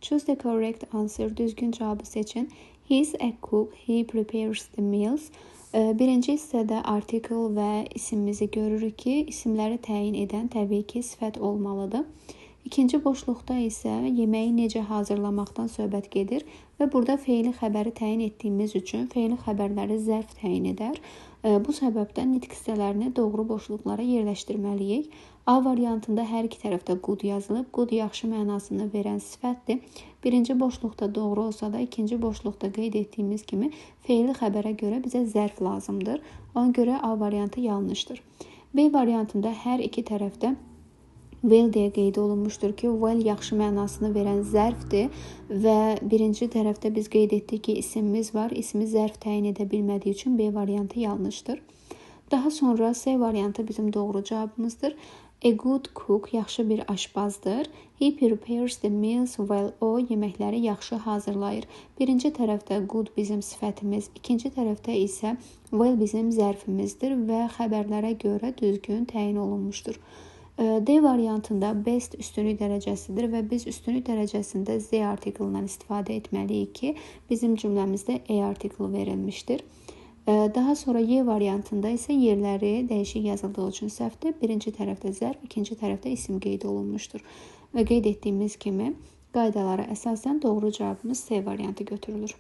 Choose the correct answer. Düzgün cavabı seçin. He's a cook. He prepares the meals. Birinci hissədə article və isimimizi görürük ki, isimləri təyin edən təbii ki, sifət olmalıdır. İkinci boşluqda isə yeməyi necə hazırlamaqdan söhbət gedir və burada feili xəbəri təyin etdiyimiz üçün feili xəbərləri zərf təyin edər. Bu səbəbdən nitq hissələrini doğru boşluqlara yerləşdirməliyik. A variantında hər iki tərəfdə good yazılıb. Good yaxşı mənasını verən sifətdir. Birinci boşluqda doğru olsa da, ikinci boşluqda qeyd etdiyimiz kimi feili xəbərə görə bizə zərf lazımdır. Ona görə A variantı yanlışdır. B variantında hər iki tərəfdə well deyə qeyd olunmuşdur ki, well yaxşı mənasını verən zərfdir və birinci tərəfdə biz qeyd etdik ki, isimimiz var. İsmi zərf təyin edə bilmədiyi üçün B variantı yanlışdır. Daha sonra C variantı bizim doğru cavabımızdır. A good cook yaxşı bir aşpazdır. He prepares the meals well. O yeməkləri yaxşı hazırlayır. Birinci tərəfdə good bizim sifətimiz, ikinci tərəfdə isə well bizim zərfimizdir və xəbərlərə görə düzgün təyin olunmuşdur. D variantında best üstünlük dərəcəsidir və biz üstünlük dərəcəsində Z artiklından istifadə etməliyik ki, bizim cümləmizdə E artiklı verilmişdir. Daha sonra Y variantında isə yerləri dəyişik yazıldığı üçün səhvdir. Birinci tərəfdə zərf, ikinci tərəfdə isim qeyd olunmuşdur. Və qeyd etdiyimiz kimi qaydalara əsasən doğru cavabımız C variantı götürülür.